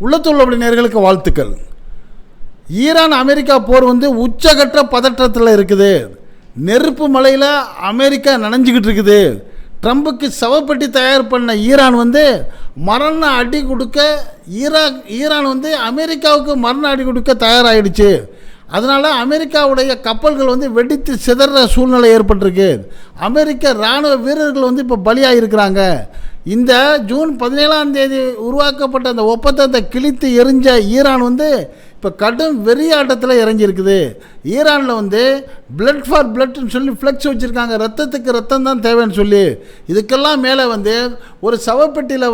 உள்ளத்துள்ள நேயர்களுக்கு வாழ்த்துக்கள். Iran America போர் உச்சகட்ட பதற்றத்தில் இருக்குது. நெருப்பு மலையில் அமெரிக்கா நனைஞ்சிக்கிட்டு இருக்குது. ட்ரம்புக்கு சவப்பெட்டி தயார் பண்ண ஈரான் மரண அடி கொடுக்க ஈரான் அமெரிக்காவுக்கு மரண அடி கொடுக்க தயாராகிடுச்சு. அதனால் அமெரிக்காவுடைய கப்பல்கள் வெடித்து சிதற சூழ்நிலை ஏற்பட்டிருக்கு. அமெரிக்க இராணுவ வீரர்கள் இப்போ பலியாகிருக்கிறாங்க. இந்த ஜூன் 17ஆம் தேதி உருவாக்கப்பட்ட அந்த ஒப்பந்தத்தை கிழித்து எரிஞ்ச ஈரான் இப்போ கடும் வெறியாட்டத்தில் இறங்கியிருக்குது. ஈரானில் பிளட் ஃபார் பிளட்னு சொல்லி ஃப்ளெக்ஸ் வச்சுருக்காங்க. ரத்தத்துக்கு ரத்தம் தான் தேவைன்னு சொல்லி. இதுக்கெல்லாம் மேலே ஒரு சவப்பெட்டியில்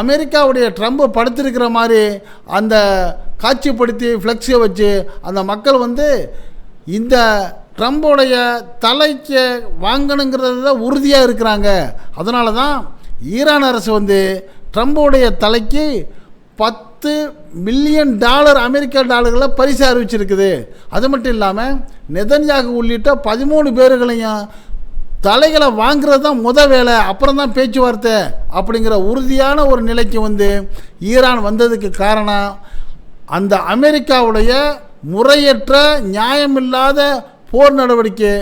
அமெரிக்காவுடைய ட்ரம்பை படுத்திருக்கிற மாதிரி அந்த காட்சிப்படுத்தி ஃப்ளெக்ஸை வச்சு அந்த மக்கள் இந்த ட்ரம்போடைய தலைக்கு வாங்கணுங்கிறது தான் உறுதியாக இருக்கிறாங்க. அதனால தான் ஈரான் அரசு ட்ரம்போடைய தலைக்கு $10 மில்லியன் அமெரிக்க டாலர்களை பரிசு அறிவிச்சிருக்குது. அது மட்டும் இல்லாமல் நெதன்யாகு உள்ளிட்ட 13 பேர்களையும் தலைகளை வாங்குறது தான் வேலை, அப்புறம் தான் பேச்சுவார்த்தை அப்படிங்கிற உறுதியான ஒரு நிலைக்கு ஈரான் வந்ததுக்கு காரணம் அந்த அமெரிக்காவுடைய முறையற்ற நியாயமில்லாத போர் நடவடிக்கை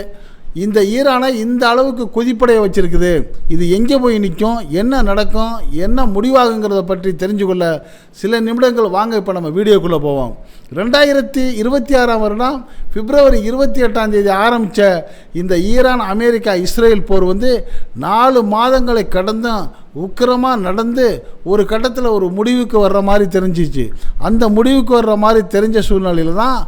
இந்த ஈரானை இந்த அளவுக்கு கொதிப்படைய வச்சிருக்குது. இது எங்கே போய் நிற்கும், என்ன நடக்கும், என்ன முடிவாகுங்கிறத பற்றி தெரிஞ்சு கொள்ள சில நிமிடங்கள் வாங்க இப்போ நம்ம வீடியோக்குள்ளே போவோம். 2026ஆம் வருடம் பிப்ரவரி 28ஆம் தேதி ஆரம்பித்த இந்த ஈரான் அமெரிக்கா இஸ்ரேல் போர் 4 மாதங்களை கடந்தும் உக்கிரமாக நடந்து ஒரு கட்டத்தில் ஒரு முடிவுக்கு வர்ற மாதிரி தெரிஞ்சிச்சு. அந்த முடிவுக்கு வர்ற மாதிரி தெரிஞ்ச சூழ்நிலையில் தான்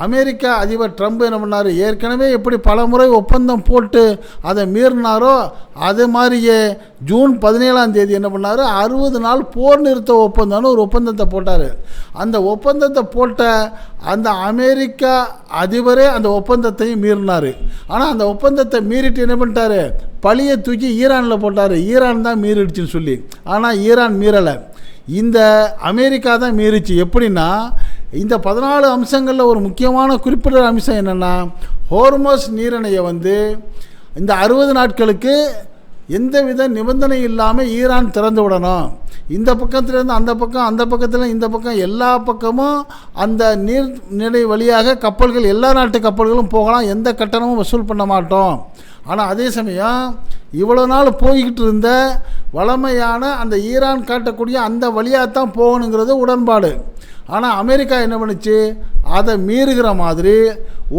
அமெரிக்கா அதிபர் ட்ரம்ப் என்ன பண்ணார், ஏற்கனவே எப்படி பல முறை ஒப்பந்தம் போட்டு அதை மீறினாரோ அது மாதிரியே ஜூன் 17ஆம் தேதி என்ன பண்ணார், 60 நாள் போர் நிறுத்த ஒப்பந்தம்னு ஒரு ஒப்பந்தத்தை போட்டார். அந்த ஒப்பந்தத்தை போட்ட அந்த அமெரிக்கா அதிபரே அந்த ஒப்பந்தத்தையும் மீறினார். ஆனால் அந்த ஒப்பந்தத்தை மீறிட்டு என்ன பண்ணிட்டார், பழியை தூக்கி ஈரானில் போட்டார். ஈரான் தான் மீறிடுச்சுன்னு சொல்லி. ஆனால் ஈரான் மீறலை, இந்த அமெரிக்கா தான் மீறிச்சு. எப்படின்னா இந்த 14 அம்சங்களில் ஒரு முக்கியமான குறிப்பிட்ட அம்சம் என்னென்னா, ஹோர்மோஸ் நீரிணையை இந்த 60 நாட்களுக்கு எந்தவித நிபந்தனை இல்லாமல் ஈரான் திறந்து விடணும். இந்த பக்கத்துலேருந்து அந்த பக்கம், அந்த பக்கத்தில் இந்த பக்கம், எல்லா பக்கமும் அந்த நீர்நிலை வழியாக கப்பல்கள், எல்லா நாட்டு கப்பல்களும் போகலாம், எந்த கட்டணமும் வசூல் பண்ண மாட்டோம். ஆனால் அதே சமயம் இவ்வளோ நாள் போய்கிட்டு இருந்த வளமையான அந்த ஈரான் காட்டக்கூடிய அந்த வழியாக தான் போகணுங்கிறது உடன்பாடு. ஆனால் அமெரிக்கா என்ன பண்ணுச்சு, அதை மீறுகிற மாதிரி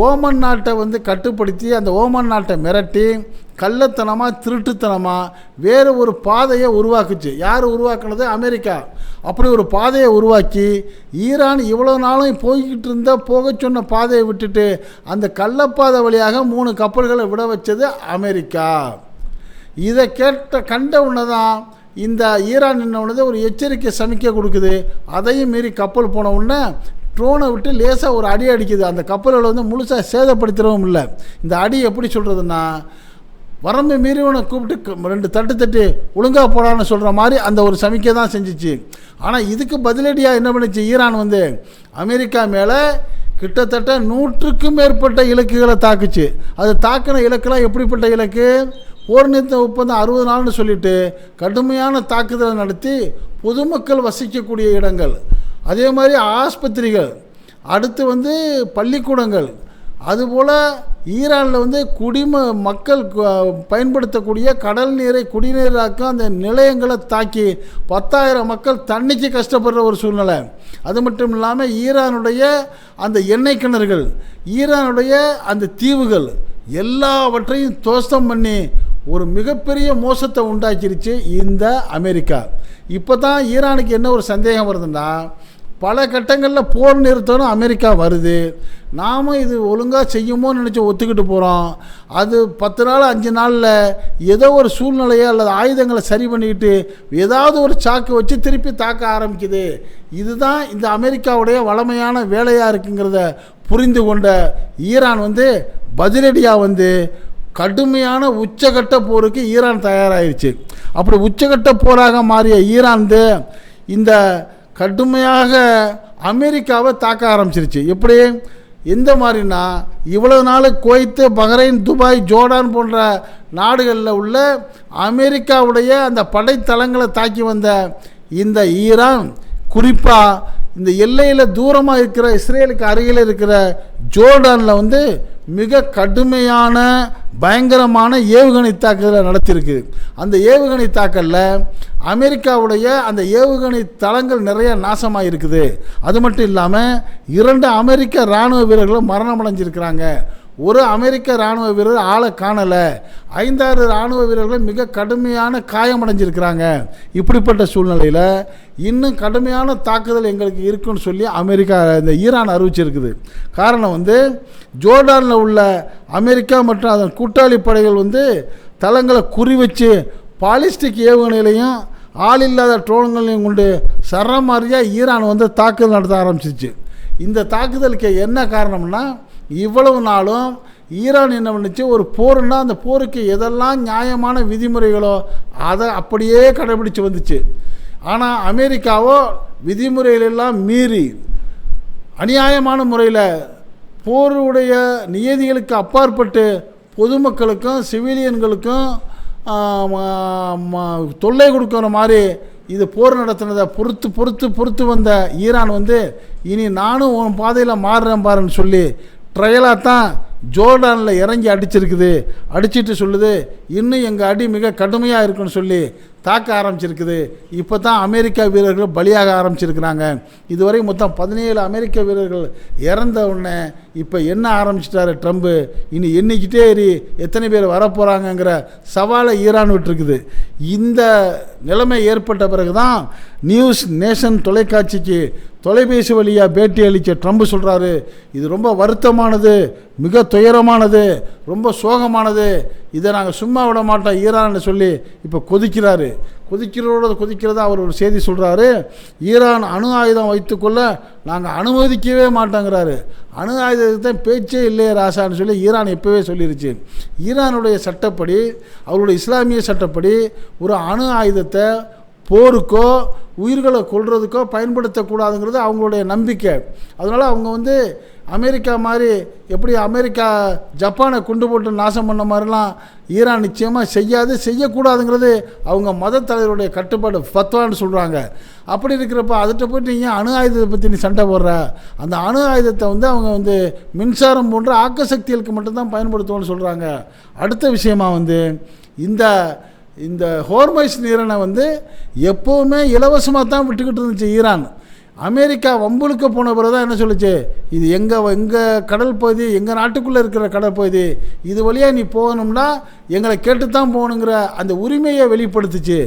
ஓமன் நாட்டை கட்டுப்படுத்தி அந்த ஓமன் நாட்டை மிரட்டி கள்ளத்தனமாக திருட்டுத்தனமாக வேறு ஒரு பாதையை உருவாக்குச்சு. யார் உருவாக்குனது, அமெரிக்கா. அப்படி ஒரு பாதையை உருவாக்கி ஈரான் இவ்வளோ நாளும் போய்கிட்டு இருந்த போக சொன்ன பாதையை விட்டுட்டு அந்த கள்ளப்பாதை வழியாக 3 கப்பல்களை விட வச்சது அமெரிக்கா. இதை கண்ட உடனே தான் இந்த ஈரான் என்ன ஒரு எச்சரிக்கை சமிக்கை கொடுக்குது. அதையும் மீறி கப்பல் போன உடனே ட்ரோனை விட்டு லேசாக ஒரு அடி அடிக்குது. அந்த கப்பல்களை முழுசாக சேதப்படுத்திடவும் இல்லை. இந்த அடி எப்படி சொல்கிறதுன்னா, வரம்பு மீறிவனை கூப்பிட்டு 2 தட்டு ஒழுங்காக போடான்னு சொல்கிற மாதிரி அந்த ஒரு சமிக்கை தான் செஞ்சிச்சு. ஆனால் இதுக்கு பதிலடியாக என்ன பண்ணிச்சு, ஈரான் அமெரிக்கா மேலே கிட்டத்தட்ட 100க்கும் மேற்பட்ட இலக்குகளை தாக்குச்சு. அது தாக்கின இலக்கெல்லாம் எப்படிப்பட்ட இலக்கு, போர் நிறுத்த ஒப்பந்தம் 60 நாள்னு சொல்லிட்டு கடுமையான தாக்குதலை நடத்தி பொதுமக்கள் வசிக்கக்கூடிய இடங்கள், அதே மாதிரி ஆஸ்பத்திரிகள், அடுத்து பள்ளிக்கூடங்கள், அதுபோல் ஈரானில் மக்கள் பயன்படுத்தக்கூடிய கடல் நீரை குடிநீராக்க அந்த நிலையங்களை தாக்கி 10,000 மக்கள் தண்ணிக்கு கஷ்டப்படுற ஒரு சூழ்நிலை. அது மட்டும் இல்லாமல் ஈரானுடைய அந்த எண்ணெய் கிணறுகள், ஈரானுடைய அந்த தீவுகள் எல்லாவற்றையும் துவம்சம் பண்ணி ஒரு மிகப்பெரிய மோசத்தை உண்டாக்கிருச்சு இந்த அமெரிக்கா. இப்போ தான் ஈரானுக்கு என்ன ஒரு சந்தேகம் வருதுன்னா, பல கட்டங்களில் போர் நிறுத்தணும் அமெரிக்கா வருது, நாம் இது ஒழுங்காக செய்யுமோன்னு நினச்சி ஒத்துக்கிட்டு போகிறோம். அது 10 நாள் 5 நாளில் ஏதோ ஒரு சூழ்நிலையை அல்லது ஆயுதங்களை சரி பண்ணிக்கிட்டு ஏதாவது ஒரு சாக்கு வச்சு திருப்பி தாக்க ஆரம்பிக்குது. இதுதான் இந்த அமெரிக்காவுடைய வளமையான வேலையாக இருக்குங்கிறத புரிந்து கொண்ட ஈரான் பதிலடியாக கடுமையான உச்சகட்ட போருக்கு ஈரான் தயாராகிடுச்சு. அப்படி உச்சகட்ட போராக மாறிய ஈரான் இந்த கடுமையாக அமெரிக்காவை தாக்க ஆரம்பிச்சிருச்சு. எப்படி, எந்த மாதிரினா, இவ்வளவு நாள் குவைத்து, பஹ்ரைன், துபாய், ஜோர்டான் போன்ற நாடுகளில் உள்ள அமெரிக்காவுடைய அந்த படைத்தளங்களை தாக்கி வந்த இந்த ஈரான் குறிப்பாக இந்த எல்லையில் தூரமாக இருக்கிற இஸ்ரேலுக்கு அருகில் இருக்கிற ஜோர்டானில் வந்து மிக கடுமையான பயங்கரமான ஏவுகணை தாக்குதலை நடத்தியிருக்கு. அந்த ஏவுகணை தாக்கலில் அமெரிக்காவுடைய அந்த ஏவுகணை தளங்கள் நிறைய நாசமாக இருக்குது. அது மட்டும் இல்லாமல் 2 அமெரிக்க இராணுவ வீரர்களும் மரணம் அடைஞ்சிருக்கிறாங்க. ஒரு அமெரிக்க இராணுவ வீரர் ஆளை காணலை. 5-6 இராணுவ வீரர்கள் மிக கடுமையான காயமடைஞ்சிருக்கிறாங்க. இப்படிப்பட்ட சூழ்நிலையில் இன்னும் கடுமையான தாக்குதல் எங்களுக்கு இருக்குன்னு சொல்லி இந்த ஈரான் அறிவிச்சிருக்குது. காரணம் வந்து ஜோர்டானில் உள்ள அமெரிக்கா மற்றும் அதன் கூட்டாளி படைகள் வந்து தளங்களை குறி வச்சு பாலிஸ்டிக் ஏவுகணைகளையும் ஆள் இல்லாத ட்ரோன்களையும் கொண்டு சரமாரியாக ஈரான் வந்து தாக்குதல் நடத்த ஆரம்பிச்சிச்சு. இந்த தாக்குதலுக்கு என்ன காரணம்னா, இவ்வளவு நாளும் ஈரான் என்ன பண்ணுச்சு, ஒரு போருன்னா அந்த போருக்கு எதெல்லாம் நியாயமான விதிமுறைகளோ அதை அப்படியே கடைபிடிச்சு வந்துச்சு. ஆனால் அமெரிக்காவோ விதிமுறைகளெல்லாம் மீறி அநியாயமான முறையில் போருடைய நியதிகளுக்கு அப்பாற்பட்டு பொதுமக்களுக்கும் சிவிலியன்களுக்கும் தொல்லை கொடுக்குற மாதிரி இது போர் நடத்தினதை பொறுத்து வந்த ஈரான் வந்து இனி நானும் உன் பாதையில் மாறுறேன் பாருன்னு சொல்லி ட்ரையலாக தான் ஜோர்டானில் இறங்கி அடிச்சிருக்குது. அடிச்சிட்டு சொல்லுது இன்னும் எங்கள் அடி மிக கடுமையாக இருக்குன்னு சொல்லி தாக்க ஆரம்பிச்சிருக்குது. இப்போ தான் அமெரிக்கா வீரர்கள் பலியாக ஆரம்பிச்சிருக்கிறாங்க. இதுவரை மொத்தம் 17 அமெரிக்க வீரர்கள் இறந்த உடனே இப்போ என்ன ஆரம்பிச்சிட்டாரு ட்ரம்ப்பு, இனி எண்ணிக்கிட்டே எத்தனை பேர் வரப்போகிறாங்கங்கிற சவாலை ஈரான் விட்டுருக்குது. இந்த நிலைமை ஏற்பட்ட பிறகு தான் நியூஸ் நேஷன் தொலைக்காட்சிக்கு தொலைபேசி வழியாக பேட்டி அளித்த ட்ரம்ப் சொல்கிறாரு, இது ரொம்ப வருத்தமானது, மிக துயரமானது, ரொம்ப சோகமானது, இதை நாங்கள் சும்மா விட மாட்டோம் ஈரான்னு சொல்லி இப்போ கொதிக்கிறதா அவர் ஒரு செய்தி சொல்கிறாரு. ஈரான் அணு ஆயுதம் வைத்துக்கொள்ள நாங்கள் அனுமதிக்கவே மாட்டோங்கிறாரு. அணு ஆயுதத்தை பேச்சே இல்லையே ராசான்னு சொல்லி ஈரான் எப்போவே சொல்லிருச்சு. ஈரானுடைய சட்டப்படி, அவருடைய இஸ்லாமிய சட்டப்படி ஒரு அணு ஆயுதத்தை போருக்கோ உயிர்களை கொல்றதுக்கோ பயன்படுத்தக்கூடாதுங்கிறது அவங்களுடைய நம்பிக்கை. அதனால் அவங்க வந்து அமெரிக்கா மாதிரி எப்படி அமெரிக்கா ஜப்பானை குண்டு போட்டு நாசம் பண்ண மாதிரிலாம் ஈரான் நிச்சயமாக செய்யக்கூடாதுங்கிறது அவங்க மத தலைவருடைய கட்டுப்பாடு, ஃபத்வான்னு சொல்கிறாங்க. அப்படி இருக்கிறப்ப அதுகிட்ட போய்ட்டு நீங்கள் அணு ஆயுதத்தை பற்றி நீ சண்டை போடுற, அந்த அணு ஆயுதத்தை வந்து அவங்க வந்து மின்சாரம் போன்ற ஆக்க சக்திகளுக்கு மட்டும்தான் பயன்படுத்துவோன்னு சொல்கிறாங்க. அடுத்த விஷயமா வந்து இந்த ஹோர்மைஸ் நீரிணை வந்து எப்போவுமே இலவசமாக தான் விட்டுக்கிட்டு இருந்துச்சு ஈரான். அமெரிக்கா வம்புழுக்க போன பிறகு தான் என்ன சொல்லுச்சு, இது எங்கள் கடல் பகுதி, எங்கள் நாட்டுக்குள்ளே இருக்கிற கடல் பகுதி, இது வழியாக நீ போகணும்னா எங்களை கேட்டுத்தான் போகணுங்கிற அந்த உரிமையை வெளிப்படுத்துச்சு.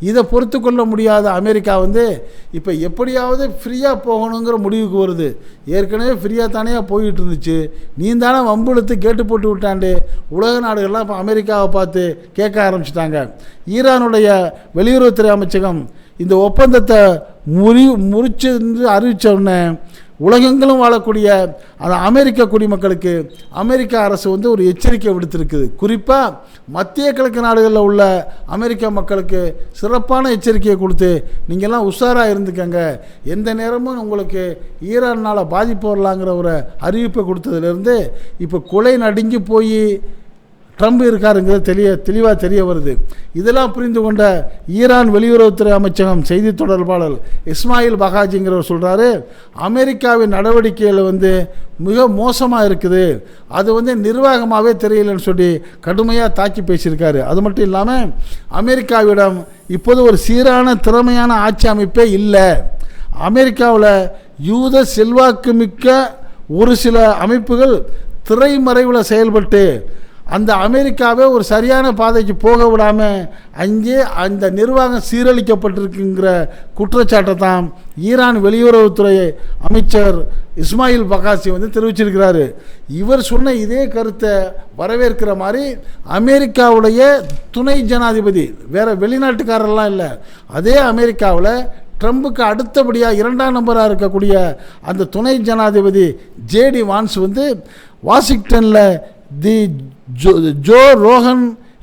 இதை பொறுத்து கொள்ள முடியாத அமெரிக்கா வந்து இப்போ எப்படியாவது ஃப்ரீயாக போகணுங்கிற முடிவுக்கு வருது. ஏற்கனவே ஃப்ரீயாக தானே போய்கிட்டு இருந்துச்சு, நீ தானே வம்புழுத்து கேட்டு போட்டு விட்டாண்டு உலக நாடுகள்லாம் இப்போ அமெரிக்காவை பார்த்து கேட்க ஆரம்பிச்சிட்டாங்க. ஈரானுடைய வெளியுறவுத்துறை அமைச்சகம் இந்த ஒப்பந்தத்தை முறிச்சு அறிவித்த உடனே உலகெங்கிலும் வாழக்கூடிய அந்த அமெரிக்க குடிமக்களுக்கு அமெரிக்க அரசு வந்து ஒரு எச்சரிக்கை விடுத்திருக்குது. குறிப்பாக மத்திய கிழக்கு நாடுகளில் உள்ள அமெரிக்க மக்களுக்கு சிறப்பான எச்சரிக்கையை கொடுத்து நீங்கள்லாம் உஷாராக இருந்துக்கங்க, எந்த நேரமும் உங்களுக்கு ஈரானால் பாதிப்பு வரலாங்கிற ஒரு அறிவிப்பை கொடுத்ததுலேருந்து இப்போ கொலை நடுங்கி போய் ட்ரம்ப் இருக்காருங்கிறது தெளிவாக தெரிய வருது. இதெல்லாம் புரிந்து கொண்ட ஈரான் வெளியுறவுத்துறை அமைச்சகம் செய்தி தொடர்பாளர் இஸ்மாயில் பகாஜிங்கிறவர் சொல்கிறாரு, அமெரிக்காவின் நடவடிக்கைகள் வந்து மிக மோசமாக இருக்குது, அது வந்து நிர்வாகமாகவே தெரியலன்னு சொல்லி கடுமையாக தாக்கி பேசியிருக்காரு. அது மட்டும் இல்லாமல் அமெரிக்காவிடம் இப்போது ஒரு சீரான திறமையான ஆட்சி அமைப்பே இல்லை. அமெரிக்காவில் யூத செல்வாக்கு மிக்க ஒரு சில அமைப்புகள் திரைமறைவில் செயல்பட்டு அந்த அமெரிக்காவே ஒரு சரியான பாதைக்கு போக விடாமல் அங்கே அந்த நிர்வாகம் சீரழிக்கப்பட்டிருக்குங்கிற குற்றச்சாட்டை தான் ஈரான் வெளியுறவுத்துறை அமைச்சர் இஸ்மாயில் பகாசி வந்து தெரிவிச்சிருக்கிறாரு. இவர் சொன்ன இதே கருத்தை வரவேற்கிற மாதிரி அமெரிக்காவுடைய துணை ஜனாதிபதி, வேறு வெளிநாட்டுக்காரெல்லாம் இல்லை, அதே அமெரிக்காவில் ட்ரம்புக்கு அடுத்தபடியாக 2ஆம் நம்பராக இருக்கக்கூடிய அந்த துணை ஜனாதிபதி ஜேடி வான்ஸ் வந்து வாஷிங்டனில் ஜோ ரோகன்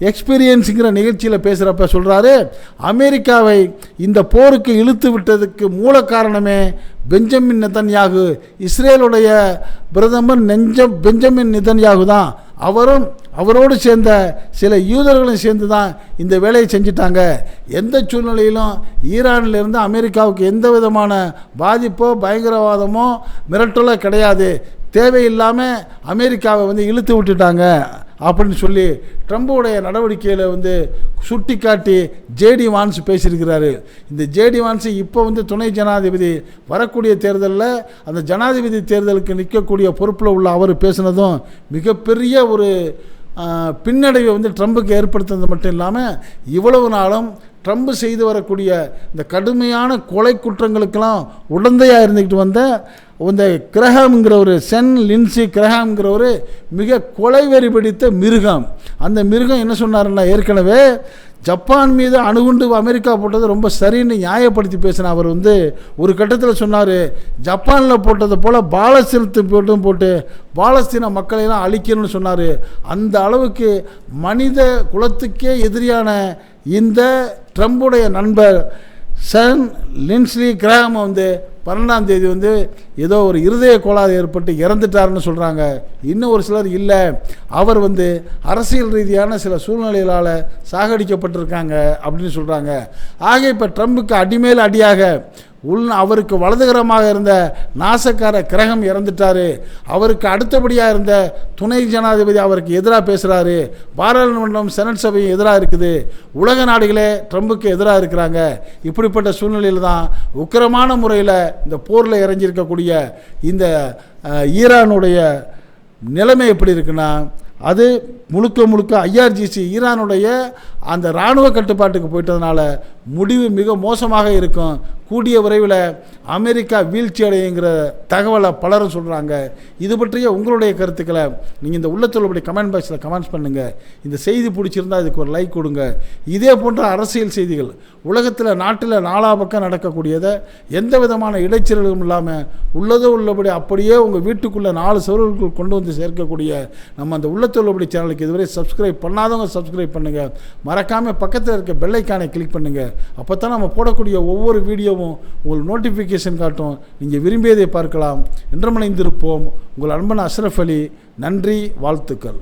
எக்ஸ்பீரியன்ஸுங்கிற நிகழ்ச்சியில் பேசுகிறப்ப சொல்கிறாரு, அமெரிக்காவை இந்த போருக்கு இழுத்து விட்டதுக்கு மூல காரணமே பெஞ்சமின் நெதன்யாகு, இஸ்ரேலுடைய பிரதமர் பெஞ்சமின் நெதன்யாகு தான். அவரோடு சேர்ந்த சில யூதர்களும் சேர்ந்து தான் இந்த வேலையை செஞ்சிட்டாங்க. எந்த சூழ்நிலையிலும் ஈரானிலிருந்து அமெரிக்காவுக்கு எந்த விதமான பாதிப்போ பயங்கரவாதமோ மிரட்டலோ கிடையாது. தேவையில்லாமல் அமெரிக்காவை இழுத்து விட்டுட்டாங்க அப்படின்னு சொல்லி ட்ரம்புடைய நடவடிக்கையில் சுட்டி காட்டி ஜேடி வான்ஸ் பேசியிருக்கிறாரு. இந்த ஜேடி வான்ஸ் இப்போ துணை ஜனாதிபதி வரக்கூடிய தேர்தலில் அந்த ஜனாதிபதி தேர்தலுக்கு நிற்கக்கூடிய பொறுப்பில் உள்ள அவர் பேசினதும் மிகப்பெரிய ஒரு பின்னடைவை ட்ரம்புக்கு ஏற்படுத்துறது மட்டும் இல்லாமல் இவ்வளவு நாளும் ட்ரம்ப் செய்து வரக்கூடிய இந்த கடுமையான கொலை குற்றங்களுக்கெல்லாம் உடந்தையாக இருந்துக்கிட்டு வந்த இந்த கிரஹாம்ங்கிறவர், சென் லின்சி கிரஹாம்ங்கிறவர் மிக கொலைவெறி பிடித்த மிருகம். அந்த மிருகம் என்ன சொன்னார்னா, ஏற்கனவே ஜப்பான் மீது அணுகுண்டு அமெரிக்கா போட்டது ரொம்ப சரின்னு நியாயப்படுத்தி பேசின அவர் ஒரு கட்டத்தில் சொன்னார், ஜப்பானில் போட்டதை போல் பாலஸ்தீனத்தை போட்டு பாலஸ்தீன மக்களையெல்லாம் அழிக்கணும்னு சொன்னார். அந்த அளவுக்கு மனித குலத்துக்கே எதிரியான இந்த ட்ரம்புடைய நண்பர் சென் லின்சி கிரஹாம் 12ஆம் தேதி ஏதோ ஒரு இருதய கோளாறு ஏற்பட்டு இறந்துட்டாருன்னு சொல்கிறாங்க. இன்னும் ஒரு சிலர் இல்லை, அவர் அரசியல் ரீதியான சில சூழ்நிலைகளால் சாகடிக்கப்பட்டிருக்காங்க அப்படின்னு சொல்கிறாங்க. ஆக இப்போ ட்ரம்புக்கு அடிமேல் அடியாக அவருக்கு வலதுகரமாக இருந்த நாசக்கார கிரகம் இறந்துட்டார். அவருக்கு அடுத்தபடியாக இருந்த துணை ஜனாதிபதி அவருக்கு எதிராக பேசுகிறாரு. பாராளுமன்றம் செனட் சபையும் எதிராக இருக்குது. உலக நாடுகளே ட்ரம்புக்கு எதிராக இருக்கிறாங்க. இப்படிப்பட்ட சூழ்நிலையில் தான் உக்கிரமான முறையில் இந்த போரில் இறங்கியிருக்கக்கூடிய இந்த ஈரானுடைய நிலைமை எப்படி இருக்குன்னா, அது முழுக்க IRGC ஈரானுடைய அந்த இராணுவ கட்டுப்பாட்டுக்கு போயிட்டதுனால முடிவு மிக மோசமாக இருக்கும். கூடிய விரைவில் அமெரிக்கா வீழ்ச்சி அடையுங்கிற தகவலை பலரும் சொல்கிறாங்க. இது பற்றிய உங்களுடைய கருத்துக்களை நீங்கள் இந்த உள்ளத்துள்ளபடி கமெண்ட் பாக்ஸில் கமெண்ட்ஸ் பண்ணுங்கள். இந்த செய்தி பிடிச்சிருந்தால் இதுக்கு ஒரு லைக் கொடுங்க. இதே போன்ற அரசியல் செய்திகள் உலகத்தில் நாட்டில் நாலா பக்கம் நடக்கக்கூடியதை எந்த விதமான இடைச்சல்களும் இல்லாமல் உள்ளதோ உள்ளபடி அப்படியே உங்கள் வீட்டுக்குள்ளே 4 சுவர்களுக்குள் கொண்டு சேர்க்கக்கூடிய நம்ம அந்த உள்ளத்துள்ளபடி சேனலுக்கு இதுவரை சப்ஸ்கிரைப் பண்ணாதவங்க சப்ஸ்கிரைப் பண்ணுங்கள். மறக்காமல் பக்கத்தில் இருக்க பெல் ஐக்கானை கிளிக் பண்ணுங்கள். அப்போ தான் நம்ம போடக்கூடிய ஒவ்வொரு வீடியோவும் உங்களுக்கு நோட்டிஃபிகேஷன் காட்டும். நீங்கள் விரும்பியதை பார்க்கலாம். என்றும் இணைந்திருப்போம். உங்கள் அன்பன் அஷ்ரஃப் அலி. நன்றி, வாழ்த்துக்கள்.